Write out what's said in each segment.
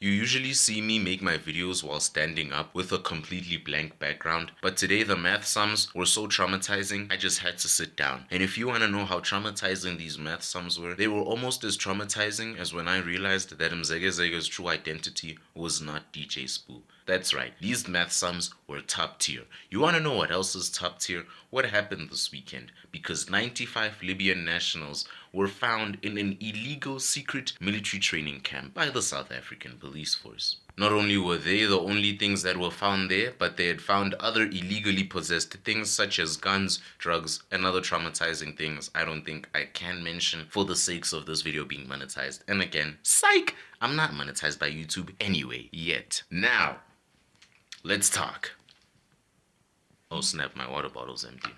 You usually see me make my videos while standing up with a completely blank background, but today the math sums were so traumatizing I just had to sit down. And if you want to know how traumatizing these math sums were, they were almost as traumatizing as when I realized that Mzegezege's true identity was not DJ Spoo. That's right, these math sums were top tier. You want to know what else is top tier? What happened this weekend? Because 95 Libyan nationals were found in an illegal secret military training camp by the South African police force. Not only were they the only things that were found there, but they had found other illegally possessed things such as guns, drugs, and other traumatizing things I don't think I can mention for the sakes of this video being monetized. And again, psych! I'm not monetized by YouTube anyway, yet. Now, let's talk. Oh snap, my water bottle's empty.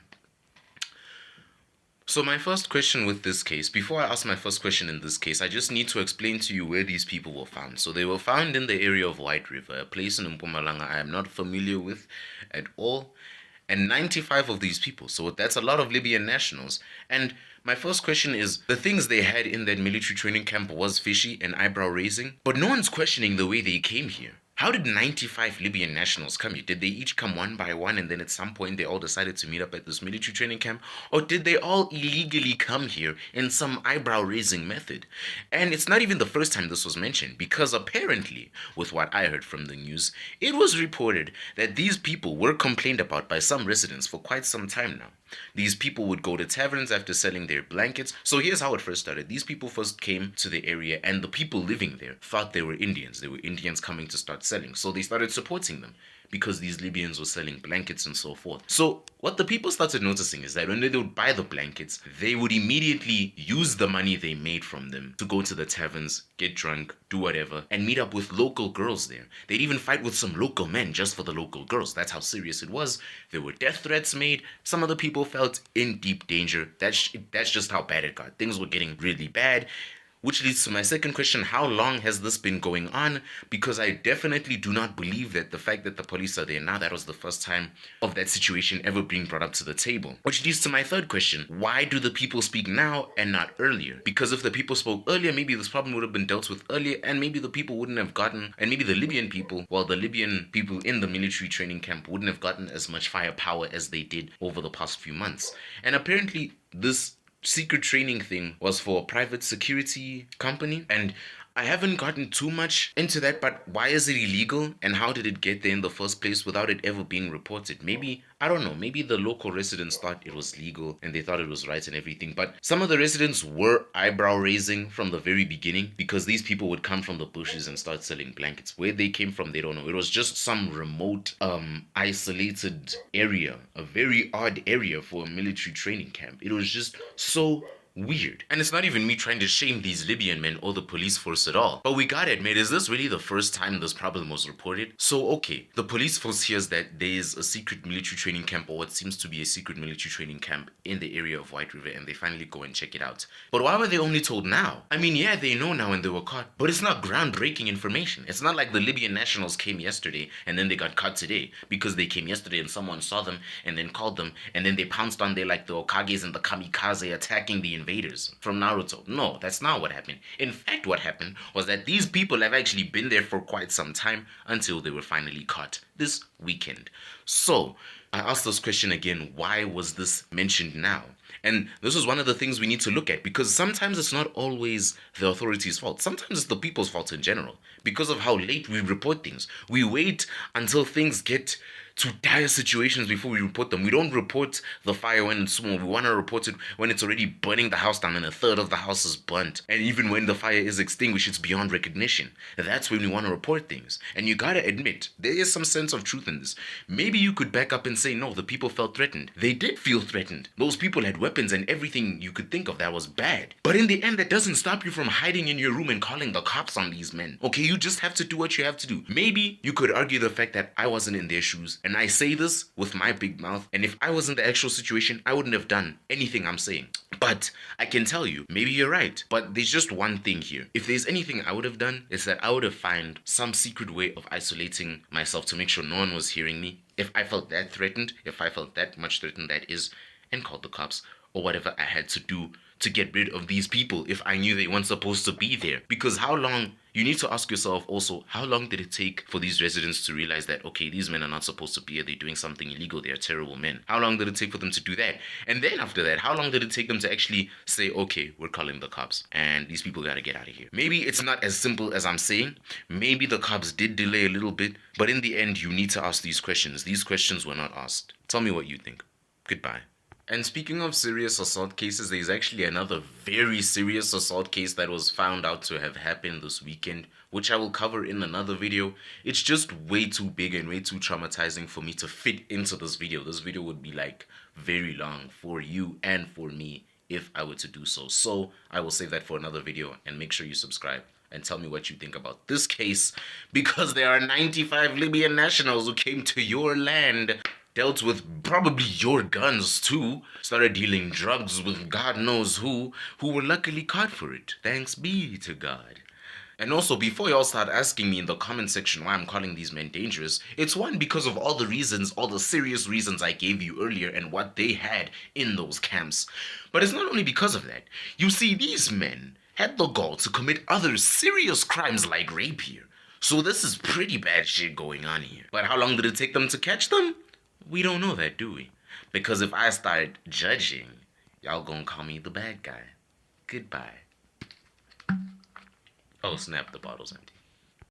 So my first question with this case, before I ask my first question in this case, I just need to explain to you where these people were found. So they were found in the area of White River, a place in Mpumalanga I am not familiar with at all. And 95 of these people, so that's a lot of Libyan nationals. And my first question is, the things they had in that military training camp was fishy and eyebrow raising, but no one's questioning the way they came here. How did 95 Libyan nationals come here? Did they each come one by one and then at some point they all decided to meet up at this military training camp? Or did they all illegally come here in some eyebrow raising method? And it's not even the first time this was mentioned, because apparently, with what I heard from the news, it was reported that these people were complained about by some residents for quite some time now. These people would go to taverns after selling their blankets. So here's how it first started. These people first came to the area and the people living there thought they were Indians. They were Indians coming to start selling. So they started supporting them because these Libyans were selling blankets and so forth. So what the people started noticing is that when they would buy the blankets, they would immediately use the money they made from them to go to the taverns, get drunk, do whatever, and meet up with local girls there. They'd even fight with some local men just for the local girls. That's how serious it was. There were death threats made. Some of the people felt in deep danger. That's just how bad it got. Things were getting really bad. Which leads to my second question, how long has this been going on? Because I definitely do not believe that the fact that the police are there now, that was the first time of that situation ever being brought up to the table. Which leads to my third question, why do the people speak now and not earlier? Because if the people spoke earlier, maybe this problem would have been dealt with earlier and maybe the people wouldn't have gotten, and maybe the Libyan people, well, the Libyan people in the military training camp wouldn't have gotten as much firepower as they did over the past few months. And apparently this secret training thing was for a private security company, and I haven't gotten too much into that, but why is it illegal and how did it get there in the first place without it ever being reported? Maybe, I don't know, maybe the local residents thought it was legal and they thought it was right and everything, but some of the residents were eyebrow raising from the very beginning because these people would come from the bushes and start selling blankets. Where they came from, they don't know. It was just some remote, isolated area, a very odd area for a military training camp. It was just so weird. And it's not even me trying to shame these Libyan men or the police force at all. But we gotta admit, is this really the first time this problem was reported? So okay, the police force hears that there is a secret military training camp, or what seems to be a secret military training camp in the area of White River, and they finally go and check it out. But why were they only told now? I mean, yeah, they know now and they were caught, but it's not groundbreaking information. It's not like the Libyan nationals came yesterday and then they got caught today because they came yesterday and someone saw them and then called them and then they pounced on there like the Okages and the Kamikaze attacking the invaders from Naruto. No, that's not what happened. In fact, what happened was that these people have actually been there for quite some time until they were finally caught this weekend. So, I asked this question again, why was this mentioned now? And this is one of the things we need to look at, because sometimes it's not always the authorities' fault. Sometimes it's the people's fault in general. Because of how late we report things. We wait until things get to dire situations before we report them. We don't report the fire when it's small. We want to report it when it's already burning the house down and a third of the house is burnt. And even when the fire is extinguished, it's beyond recognition. That's when we want to report things. And you gotta admit, there is some sense of truth in this. Maybe you could back up and say, no, the people felt threatened. They did feel threatened. Those people had weapons and everything you could think of that was bad. But in the end, that doesn't stop you from hiding in your room and calling the cops on these men. Okay, you just have to do what you have to do. Maybe you could argue the fact that I wasn't in their shoes, and I say this with my big mouth, and if I was in the actual situation, I wouldn't have done anything I'm saying. But I can tell you, maybe you're right. But there's just one thing here. If there's anything I would have done, is that I would have found some secret way of isolating myself to make sure no one was hearing me. If I felt that threatened, if I felt that much threatened, that is, and called the cops, or whatever I had to do to get rid of these people if I knew they weren't supposed to be there? Because how long, you need to ask yourself also, how long did it take for these residents to realize that, okay, these men are not supposed to be here, they're doing something illegal, they're terrible men? How long did it take for them to do that? And then after that, how long did it take them to actually say, okay, we're calling the cops and these people gotta get out of here? Maybe it's not as simple as I'm saying. Maybe the cops did delay a little bit, but in the end, you need to ask these questions. These questions were not asked. Tell me what you think. Goodbye. And speaking of serious assault cases, there's actually another very serious assault case that was found out to have happened this weekend, which I will cover in another video. It's just way too big and way too traumatizing for me to fit into this video. This video would be like very long for you and for me if I were to do so. So I will save that for another video, and make sure you subscribe and tell me what you think about this case, because there are 95 Libyan nationals who came to your land, dealt with probably your guns too, started dealing drugs with God knows who were luckily caught for it. Thanks be to God. And also, before y'all start asking me in the comment section why I'm calling these men dangerous, it's one, because of all the reasons, all the serious reasons I gave you earlier and what they had in those camps. But it's not only because of that. You see, these men had the gall to commit other serious crimes like rape here. So this is pretty bad shit going on here. But how long did it take them to catch them? We don't know that, do we? Because if I start judging, y'all gonna call me the bad guy. Goodbye. Oh snap, the bottle's empty.